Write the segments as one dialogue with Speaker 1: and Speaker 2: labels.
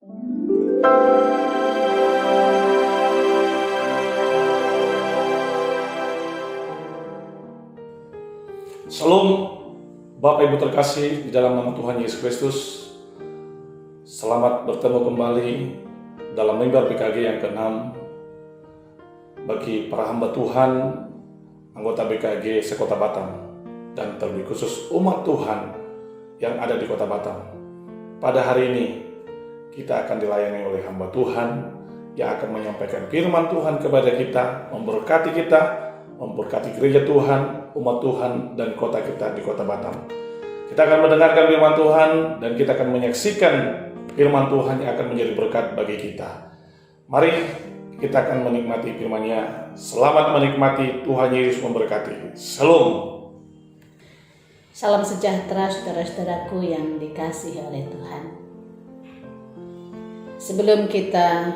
Speaker 1: Shalom, Bapak Ibu terkasih di dalam nama Tuhan Yesus Kristus. Selamat bertemu kembali dalam mimbar PKG yang ke-6 bagi para hamba Tuhan, anggota BKG sekota Batam, dan terlebih khusus umat Tuhan yang ada di kota Batam. Pada hari ini kita akan dilayani oleh hamba Tuhan yang akan menyampaikan firman Tuhan kepada kita, memberkati gereja Tuhan, umat Tuhan, dan kota kita di kota Batam. Kita akan mendengarkan firman Tuhan dan kita akan menyaksikan firman Tuhan yang akan menjadi berkat bagi kita. Mari kita akan menikmati firman-Nya. Selamat menikmati, Tuhan Yesus memberkati. Shalom.
Speaker 2: Salam sejahtera saudara-saudaraku yang dikasihi oleh Tuhan. Sebelum kita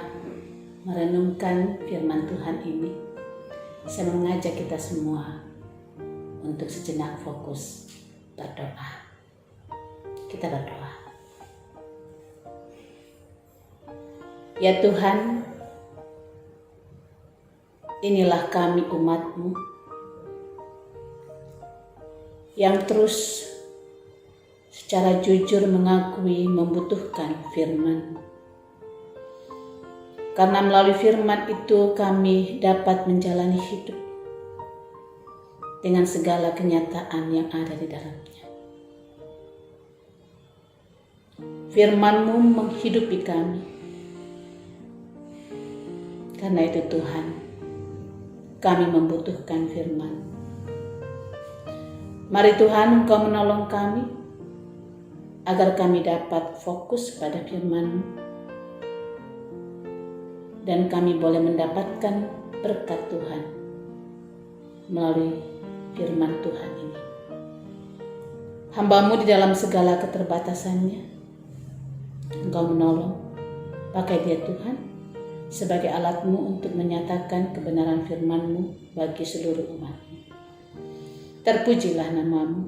Speaker 2: merenungkan firman Tuhan ini, saya mengajak kita semua untuk sejenak fokus berdoa. Kita berdoa. Ya Tuhan, inilah kami umat-Mu yang terus secara jujur mengakui membutuhkan firman. Karena melalui firman itu kami dapat menjalani hidup dengan segala kenyataan yang ada di dalamnya. Firman-Mu menghidupi kami. Karena itu Tuhan, kami membutuhkan firman. Mari Tuhan, Engkau menolong kami agar kami dapat fokus pada firman-Mu dan kami boleh mendapatkan berkat Tuhan melalui firman Tuhan ini. Hamba-Mu di dalam segala keterbatasannya, Engkau menolong, pakai dia Tuhan sebagai alat-Mu untuk menyatakan kebenaran firman-Mu bagi seluruh umat-Mu. Terpujilah nama-Mu,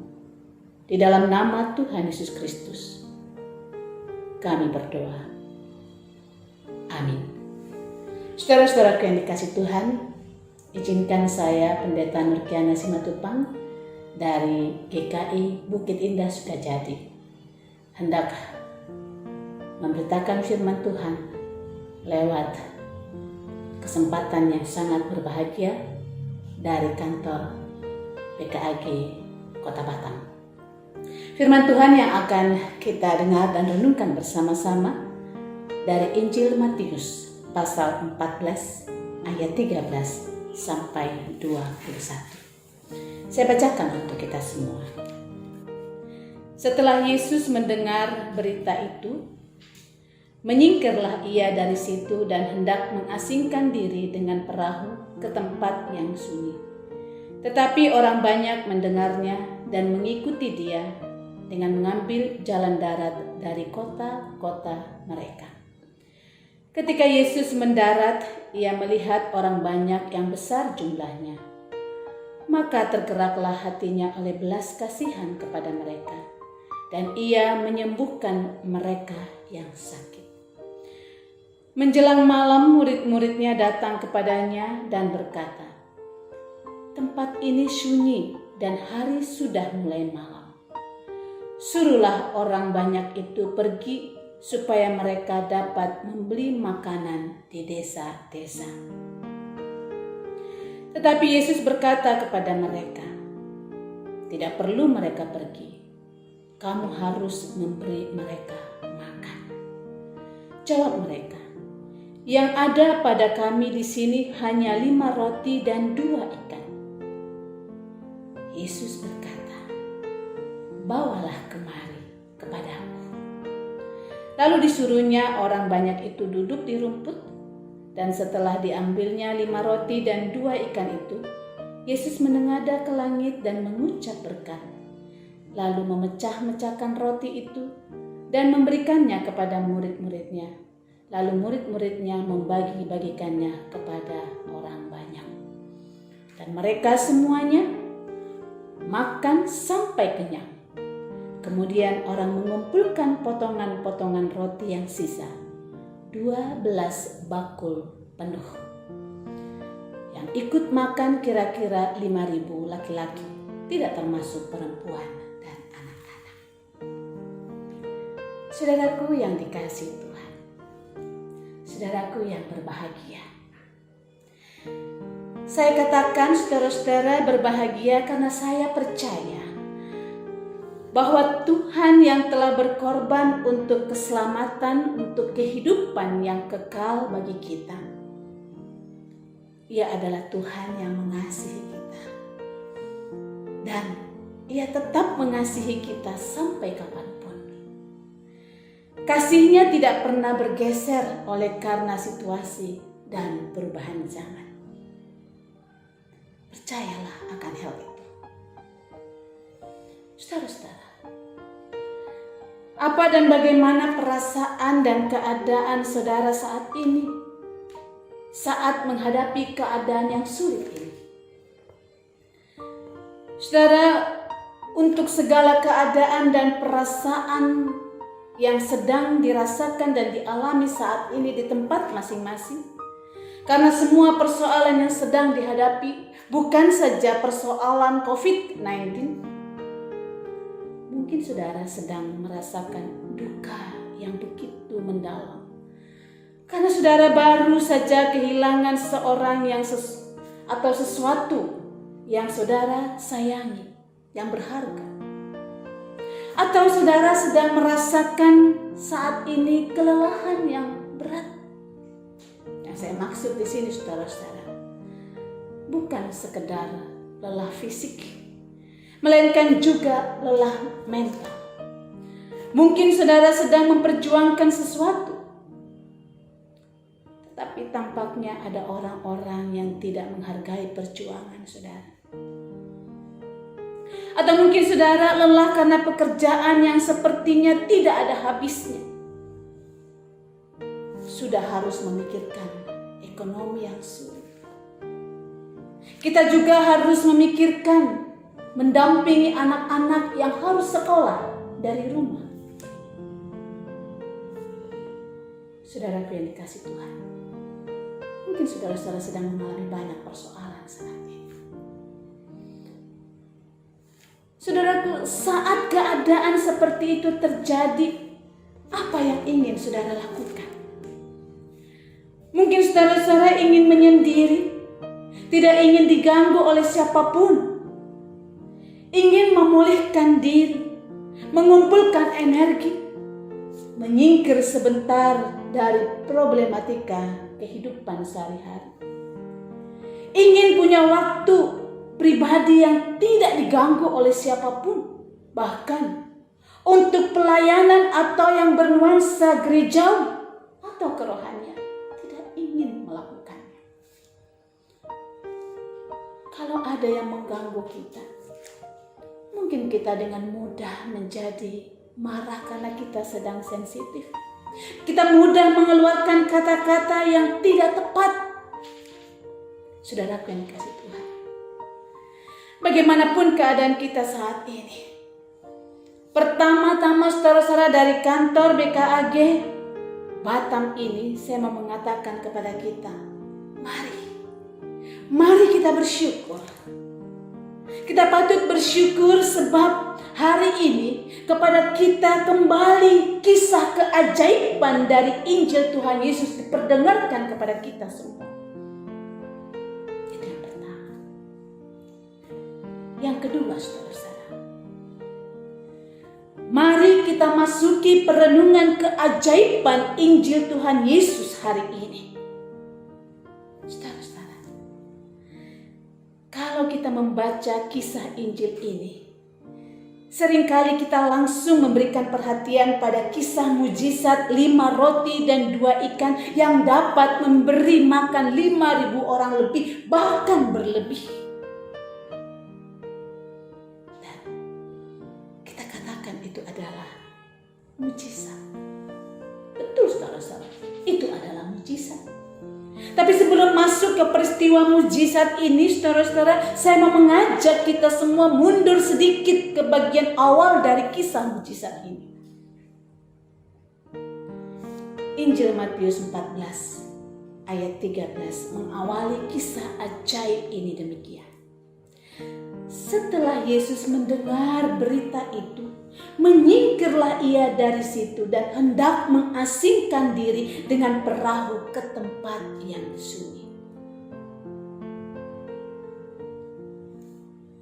Speaker 2: di dalam nama Tuhan Yesus Kristus kami berdoa. Amin. Saudara-saudaraku yang dikasihi Tuhan, izinkan saya Pendeta Nurkiana Simatupang dari GKI Bukit Indah Sukajadi hendak memberitakan firman Tuhan lewat kesempatan yang sangat berbahagia dari kantor PKG Kota Batam. Firman Tuhan yang akan kita dengar dan renungkan bersama-sama dari Injil Matius pasal 14 ayat 13 sampai 21. Saya bacakan untuk kita semua. Setelah Yesus mendengar berita itu, menyingkirlah ia dari situ dan hendak mengasingkan diri dengan perahu ke tempat yang sunyi. Tetapi orang banyak mendengarnya dan mengikuti dia dengan mengambil jalan darat dari kota-kota mereka. Ketika Yesus mendarat, ia melihat orang banyak yang besar jumlahnya. Maka tergeraklah hatinya oleh belas kasihan kepada mereka, dan ia menyembuhkan mereka yang sakit. Menjelang malam, murid-muridnya datang kepadanya dan berkata, "Tempat ini sunyi dan hari sudah mulai malam. Suruhlah orang banyak itu pergi supaya mereka dapat membeli makanan di desa-desa." Tetapi Yesus berkata kepada mereka, "Tidak perlu mereka pergi. Kamu harus memberi mereka makan." Jawab mereka, "Yang ada pada kami di sini hanya 5 roti dan 2 ikan." Yesus berkata, "Bawalah kemari kepadaku." Lalu disuruhnya orang banyak itu duduk di rumput, dan setelah diambilnya 5 roti dan 2 ikan itu, Yesus menengadah ke langit dan mengucap berkat, lalu memecah-mecahkan roti itu dan memberikannya kepada murid-muridnya. Lalu murid-muridnya membagi-bagikannya kepada orang banyak. Dan mereka semuanya makan sampai kenyang. Kemudian orang mengumpulkan potongan-potongan roti yang sisa, 12 bakul penuh. Yang ikut makan kira-kira 5.000 laki-laki, tidak termasuk perempuan dan anak-anak. Saudaraku yang dikasihi Tuhan, saudaraku yang berbahagia, saya katakan saudara-saudara berbahagia karena saya percaya bahwa Tuhan yang telah berkorban untuk keselamatan, untuk kehidupan yang kekal bagi kita, Ia adalah Tuhan yang mengasihi kita. Dan Ia tetap mengasihi kita sampai kapanpun. Kasih-Nya tidak pernah bergeser oleh karena situasi dan perubahan zaman. Percayalah akan hal itu. Saudara-saudara, apa dan bagaimana perasaan dan keadaan saudara saat ini, saat menghadapi keadaan yang sulit ini? Saudara, untuk segala keadaan dan perasaan yang sedang dirasakan dan dialami saat ini di tempat masing-masing, karena semua persoalan yang sedang dihadapi bukan saja persoalan COVID-19, mungkin saudara sedang merasakan duka yang begitu mendalam. Karena saudara baru saja kehilangan seorang atau sesuatu yang saudara sayangi, yang berharga. Atau saudara sedang merasakan saat ini kelelahan yang berat. Yang saya maksud di sini saudara-saudara, bukan sekedar lelah fisik, melainkan juga lelah mental. Mungkin saudara sedang memperjuangkan sesuatu, tetapi tampaknya ada orang-orang yang tidak menghargai perjuangan saudara. Atau mungkin saudara lelah karena pekerjaan yang sepertinya tidak ada habisnya. Sudah harus memikirkan ekonomi yang sulit. Kita juga harus memikirkan mendampingi anak-anak yang harus sekolah dari rumah. Saudaraku yang dikasihi Tuhan, mungkin saudara-saudara sedang mengalami banyak persoalan saat ini. Saudaraku, saat keadaan seperti itu terjadi, apa yang ingin saudara lakukan? Mungkin saudara-saudara ingin menyendiri, tidak ingin diganggu oleh siapapun, ingin memulihkan diri, mengumpulkan energi, menyingkir sebentar dari problematika kehidupan sehari-hari. Ingin punya waktu pribadi yang tidak diganggu oleh siapapun, bahkan untuk pelayanan atau yang bernuansa gerejawi atau kerohanian, tidak ingin melakukannya. Kalau ada yang mengganggu kita, mungkin kita dengan mudah menjadi marah karena kita sedang sensitif. Kita mudah mengeluarkan kata-kata yang tidak tepat. Saudaraku yang dikasihi Tuhan, bagaimanapun keadaan kita saat ini, pertama-tama saudara-saudara dari kantor BKAG Batam ini, saya mau mengatakan kepada kita, mari kita bersyukur. Kita patut bersyukur sebab hari ini kepada kita kembali kisah keajaiban dari Injil Tuhan Yesus diperdengarkan kepada kita semua. Itu yang pertama. Yang kedua, saudara-saudara, mari kita masuki perenungan keajaiban Injil Tuhan Yesus hari ini. Saudara-saudara, kalau kita membaca kisah Injil ini, seringkali kita langsung memberikan perhatian pada kisah mujizat 5 roti dan 2 ikan yang dapat memberi makan 5.000 orang lebih, bahkan berlebih. Dan kita katakan itu adalah mujizat. Betul saudara-saudara, itu adalah mujizat. Tapi sebelum masuk ke peristiwa mujizat ini, saudara-saudara, saya mau mengajak kita semua mundur sedikit ke bagian awal dari kisah mujizat ini. Injil Matius 14 ayat 13 mengawali kisah ajaib ini demikian. Setelah Yesus mendengar berita itu, menyingkirlah ia dari situ dan hendak mengasingkan diri dengan perahu ke tempat yang sunyi.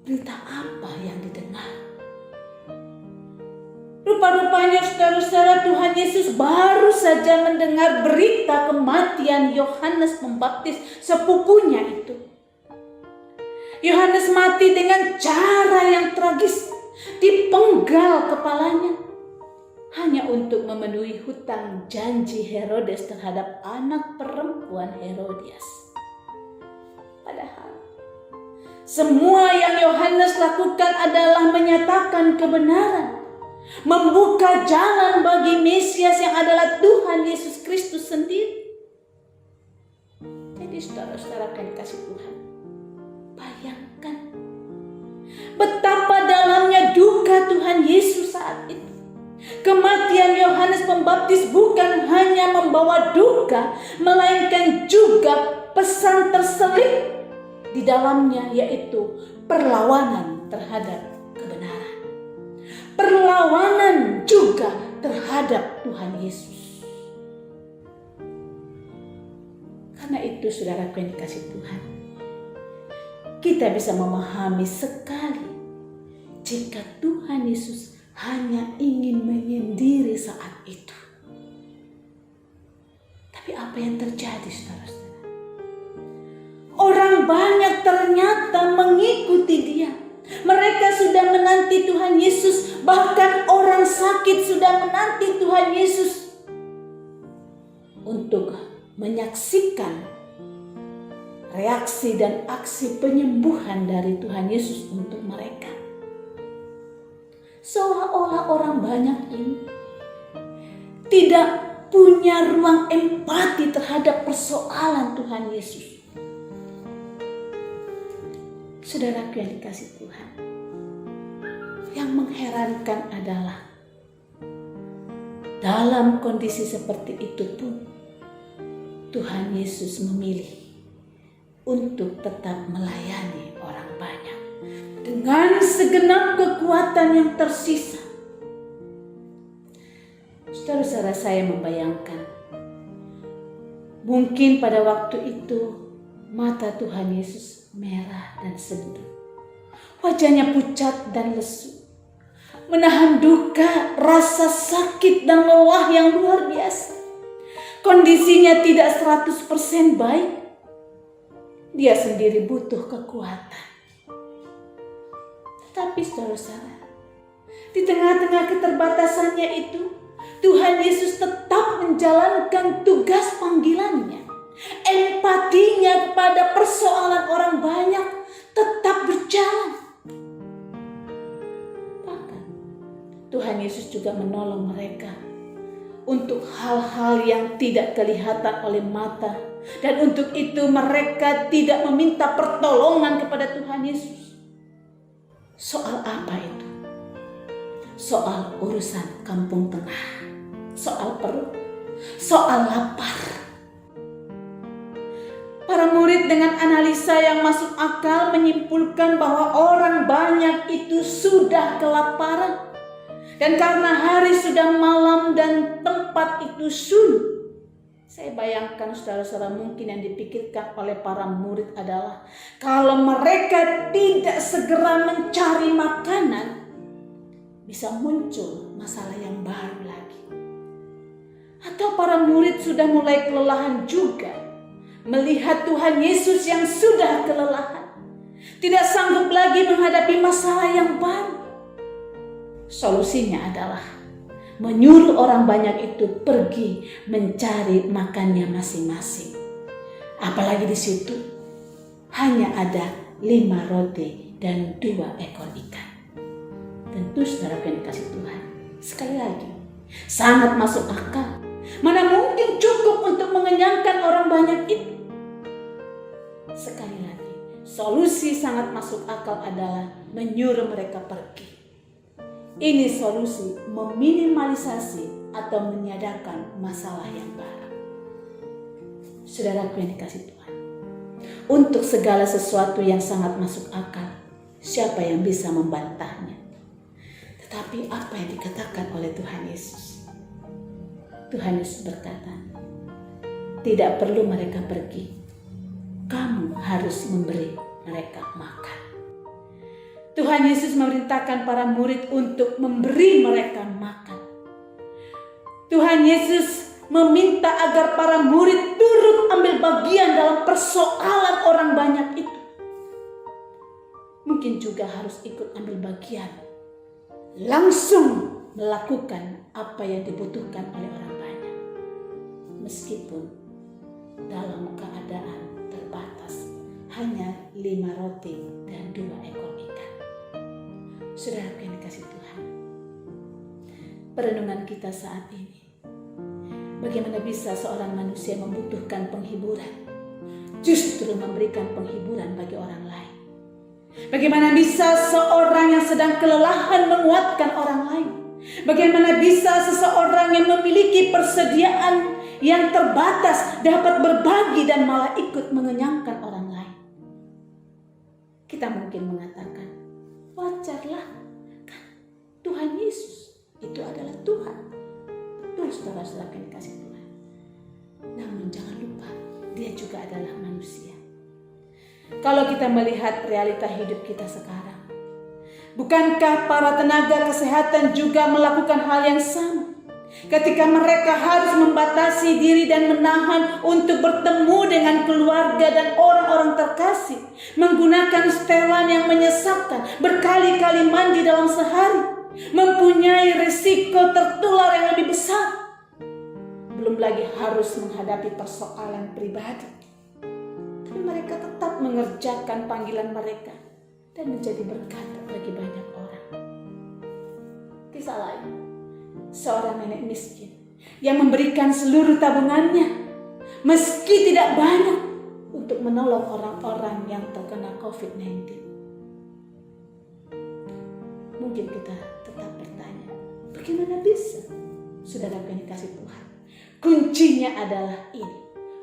Speaker 2: Berita apa yang didengar? Rupa-rupanya saudara-saudara, Tuhan Yesus baru saja mendengar berita kematian Yohanes Pembaptis, sepupunya itu. Yohanes mati dengan cara yang tragis, dipenggal kepalanya hanya untuk memenuhi hutang janji Herodes terhadap anak perempuan Herodias. Padahal semua yang Yohanes lakukan adalah menyatakan kebenaran, membuka jalan bagi Mesias yang adalah Tuhan Yesus Kristus sendiri. Jadi saudara-saudara yang dikasih Tuhan, bayangkan betapa dalamnya duka Tuhan Yesus saat itu. Kematian Yohanes Pembaptis bukan hanya membawa duka, melainkan juga pesan terselip di dalamnya, yaitu perlawanan terhadap kebenaran. Perlawanan juga terhadap Tuhan Yesus. Karena itu saudara yang dikasih Tuhan, kita bisa memahami sekali jika Tuhan Yesus hanya ingin menyendiri saat itu. Tapi apa yang terjadi saudara-saudara? Orang banyak ternyata mengikuti dia. Mereka sudah menanti Tuhan Yesus, bahkan orang sakit sudah menanti Tuhan Yesus untuk menyaksikan reaksi dan aksi penyembuhan dari Tuhan Yesus untuk mereka. Seolah-olah orang banyak ini tidak punya ruang empati terhadap persoalan Tuhan Yesus. Saudaraku yang dikasih Tuhan, yang mengherankan adalah dalam kondisi seperti itu pun Tuhan Yesus memilih untuk tetap melayani orang banyak dengan segenap kekuatan yang tersisa. Saudara-saudara, saya membayangkan mungkin pada waktu itu mata Tuhan Yesus merah dan sedih, wajahnya pucat dan lesu, menahan duka, rasa sakit dan lelah yang luar biasa. Kondisinya tidak 100% baik. Dia sendiri butuh kekuatan. Tetapi saudara-saudara, di tengah-tengah keterbatasannya itu, Tuhan Yesus tetap menjalankan tugas panggilannya. Empatinya kepada persoalan orang banyak tetap berjalan. Bahkan Tuhan Yesus juga menolong mereka untuk hal-hal yang tidak kelihatan oleh mata. Dan untuk itu mereka tidak meminta pertolongan kepada Tuhan Yesus. Soal apa itu? Soal urusan kampung tengah, soal perut, soal lapar. Para murid dengan analisa yang masuk akal menyimpulkan bahwa orang banyak itu sudah kelaparan. Dan karena hari sudah malam dan tempat itu sunyi, saya bayangkan saudara-saudara, mungkin yang dipikirkan oleh para murid adalah kalau mereka tidak segera mencari makanan, bisa muncul masalah yang baru lagi. Atau para murid sudah mulai kelelahan juga melihat Tuhan Yesus yang sudah kelelahan, tidak sanggup lagi menghadapi masalah yang baru. Solusinya adalah menyuruh orang banyak itu pergi mencari makannya masing-masing. Apalagi di situ hanya ada 5 roti dan 2 ekor ikan. Tentu saudara yang dikasih Tuhan, sekali lagi sangat masuk akal. Mana mungkin cukup untuk mengenyangkan orang banyak itu? Sekali lagi, solusi sangat masuk akal adalah menyuruh mereka pergi. Ini solusi meminimalisasi atau meniadakan masalah yang baru. Saudaraku yang dikasihi Tuhan, untuk segala sesuatu yang sangat masuk akal, siapa yang bisa membantahnya? Tetapi apa yang dikatakan oleh Tuhan Yesus? Tuhan Yesus berkata, tidak perlu mereka pergi, kamu harus memberi mereka makan. Tuhan Yesus memerintahkan para murid untuk memberi mereka makan. Tuhan Yesus meminta agar para murid turut ambil bagian dalam persoalan orang banyak itu. Mungkin juga harus ikut ambil bagian, langsung melakukan apa yang dibutuhkan oleh orang banyak, meskipun dalam keadaan terbatas, hanya 5 roti dan 2 ekor ikan. Saudara yang dikasihi Tuhan, perenungan kita saat ini, bagaimana bisa seorang manusia membutuhkan penghiburan, justru memberikan penghiburan bagi orang lain? Bagaimana bisa seorang yang sedang kelelahan menguatkan orang lain? Bagaimana bisa seseorang yang memiliki persediaan yang terbatas dapat berbagi dan malah ikut mengenyangkan orang lain? Kita mungkin mengatakan, wajarlah, kan Tuhan Yesus itu adalah Tuhan. Betul, saudara-saudara yang dikasihi Tuhan. Namun jangan lupa, dia juga adalah manusia. Kalau kita melihat realita hidup kita sekarang, bukankah para tenaga kesehatan juga melakukan hal yang sama? Ketika mereka harus membatasi diri dan menahan untuk bertemu dengan keluarga dan orang-orang terkasih, menggunakan setelan yang menyesatkan, berkali-kali mandi dalam sehari, mempunyai risiko tertular yang lebih besar. Belum lagi harus menghadapi persoalan pribadi. Tapi mereka tetap mengerjakan panggilan mereka dan menjadi berkat bagi banyak orang. Kisah lain, seorang nenek miskin yang memberikan seluruh tabungannya, meski tidak banyak, untuk menolong orang-orang yang terkena COVID-19. Mungkin kita tetap bertanya, bagaimana bisa? Saudara yang dikasihi Tuhan, kuncinya adalah ini,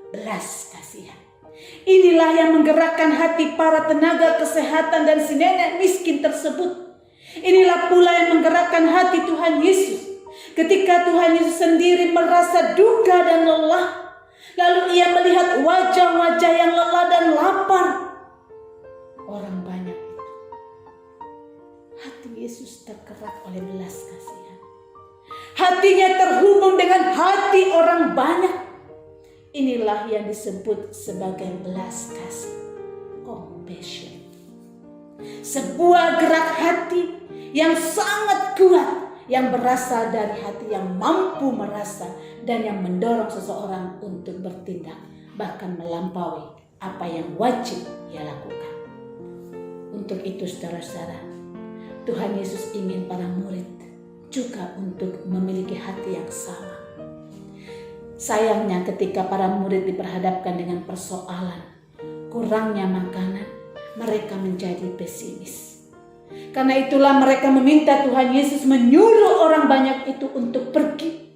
Speaker 2: belas kasihan. Inilah yang menggerakkan hati para tenaga kesehatan dan si nenek miskin tersebut. Inilah pula yang menggerakkan hati Tuhan Yesus ketika Tuhan Yesus sendiri merasa duka dan lelah, lalu ia melihat wajah-wajah yang lelah dan lapar orang banyak itu. Hati Yesus tergerak oleh belas kasihan. Hatinya terhubung dengan hati orang banyak. Inilah yang disebut sebagai belas kasih, compassion. Sebuah gerak hati yang sangat kuat, yang berasal dari hati yang mampu merasa dan yang mendorong seseorang untuk bertindak, bahkan melampaui apa yang wajib ia lakukan. Untuk itu saudara-saudara, Tuhan Yesus ingin para murid juga untuk memiliki hati yang sama. Sayangnya ketika para murid diperhadapkan dengan persoalan kurangnya makanan, mereka menjadi pesimis. Karena itulah mereka meminta Tuhan Yesus menyuruh orang banyak itu untuk pergi.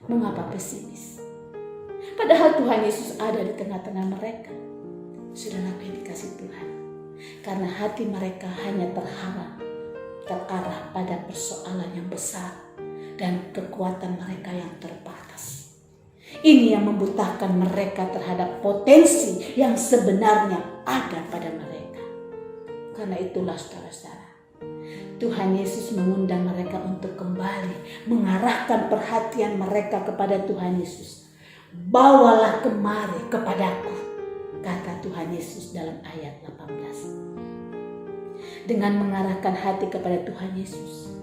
Speaker 2: Mengapa pesimis? Padahal Tuhan Yesus ada di tengah-tengah mereka. Saudara yang dikasihi Tuhan, karena hati mereka hanya terarah pada persoalan yang besar dan kekuatan mereka yang terbatas. Ini yang membutahkan mereka terhadap potensi yang sebenarnya ada pada mereka. Karena itulah saudara-saudara, Tuhan Yesus mengundang mereka untuk kembali mengarahkan perhatian mereka kepada Tuhan Yesus. Bawalah kemari kepadaku, kata Tuhan Yesus dalam ayat 18. Dengan mengarahkan hati kepada Tuhan Yesus,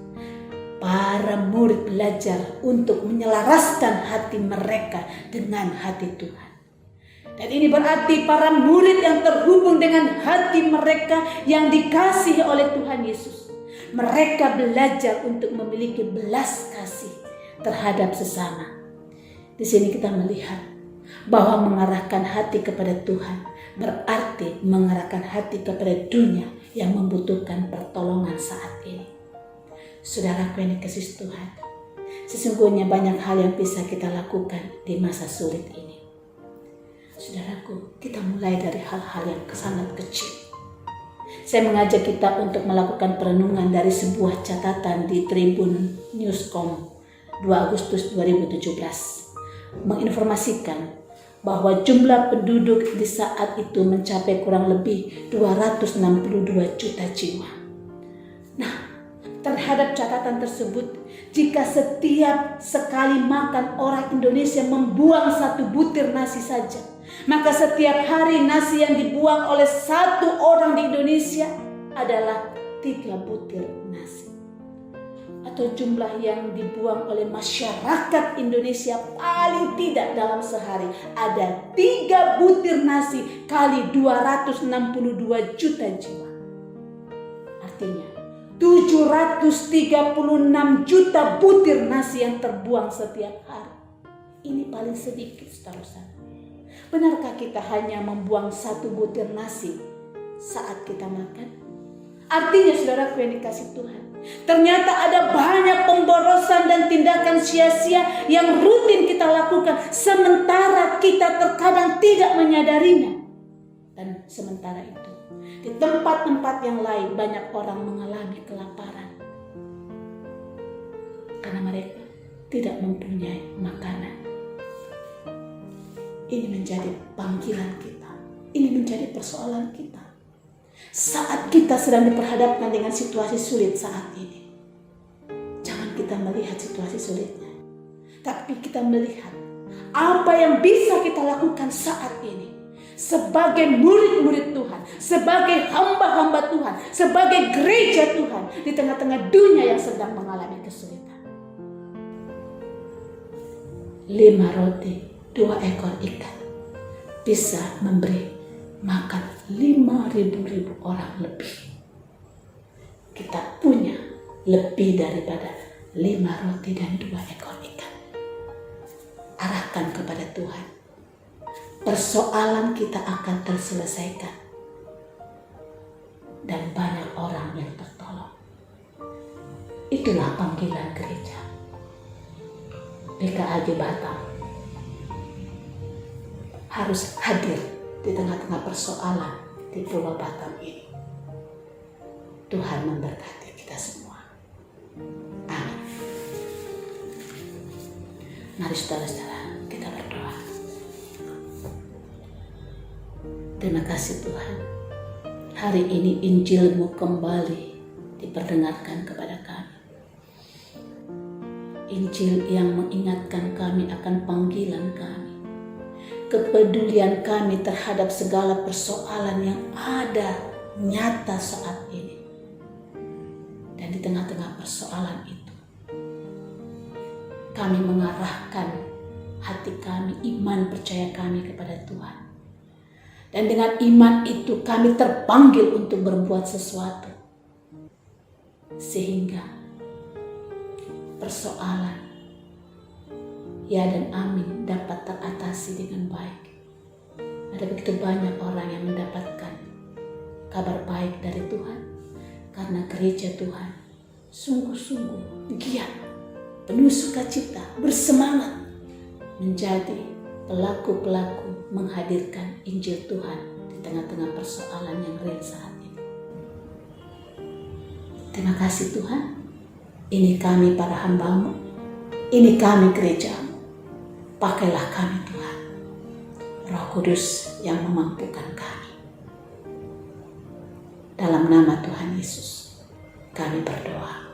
Speaker 2: para murid belajar untuk menyelaraskan hati mereka dengan hati Tuhan. Dan ini berarti para murid yang terhubung dengan hati mereka yang dikasihi oleh Tuhan Yesus. Mereka belajar untuk memiliki belas kasih terhadap sesama. Di sini kita melihat bahwa mengarahkan hati kepada Tuhan berarti mengarahkan hati kepada dunia yang membutuhkan pertolongan saat ini. Saudaraku yang dikasihi Tuhan, Sesungguhnya banyak hal yang bisa kita lakukan di masa sulit ini. Saudaraku, kita mulai dari hal-hal yang sangat kecil. Saya mengajak kita untuk melakukan perenungan dari sebuah catatan di Tribun Newscom 2 Agustus 2017. Menginformasikan bahwa jumlah penduduk di saat itu mencapai kurang lebih 262 juta jiwa. Nah, terhadap catatan tersebut, jika setiap sekali makan orang Indonesia membuang 1 butir nasi saja, maka setiap hari nasi yang dibuang oleh 1 orang di Indonesia adalah 3 butir nasi. Atau jumlah yang dibuang oleh masyarakat Indonesia paling tidak dalam sehari ada 3 butir nasi kali 262 juta jiwa. Artinya 736 juta butir nasi yang terbuang setiap hari. Ini paling sedikit, saudara. Benarkah kita hanya membuang 1 butir nasi saat kita makan? Artinya, saudaraku yang dikasih Tuhan, ternyata ada banyak pemborosan dan tindakan sia-sia yang rutin kita lakukan, sementara kita terkadang tidak menyadarinya. Dan sementara itu, di tempat-tempat yang lain banyak orang mengalami kelaparan karena mereka tidak mempunyai makanan. Ini menjadi panggilan kita. Ini menjadi persoalan kita. Saat kita sedang diperhadapkan dengan situasi sulit saat ini, jangan kita melihat situasi sulitnya, tapi kita melihat apa yang bisa kita lakukan saat ini. Sebagai murid-murid Tuhan, sebagai hamba-hamba Tuhan, sebagai gereja Tuhan di tengah-tengah dunia yang sedang mengalami kesulitan. 5 roti, 2 ekor ikan bisa memberi makan 5.000 orang lebih. Kita punya lebih daripada 5 roti dan 2 ekor ikan. Arahkan kepada Tuhan. Persoalan kita akan terselesaikan dan banyak orang yang tertolong. Itulah panggilan gereja PKAG Batam, harus hadir di tengah-tengah persoalan di Pulau Batam ini. Tuhan memberkati kita semua. Amin. Mari saudara-saudara, kita berdoa. Terima kasih Tuhan, hari ini Injil-Mu kembali diperdengarkan kepada kami. Injil yang mengingatkan kami akan panggilan kami, kepedulian kami terhadap segala persoalan yang ada nyata saat ini. Dan di tengah-tengah persoalan itu, kami mengarahkan hati kami, iman percaya kami kepada Tuhan. Dan dengan iman itu kami terpanggil untuk berbuat sesuatu. Sehingga persoalan ya dan amin dapat teratasi dengan baik. Ada begitu banyak orang yang mendapatkan kabar baik dari Tuhan. Karena gereja Tuhan sungguh-sungguh giat, penuh sukacita, bersemangat menjadi pelaku-pelaku menghadirkan Injil Tuhan di tengah-tengah persoalan yang real saat ini. Terima kasih Tuhan. Ini kami para hamba-Mu. Ini kami gereja-Mu. Pakailah kami Tuhan. Roh Kudus yang memampukan kami. Dalam nama Tuhan Yesus kami berdoa.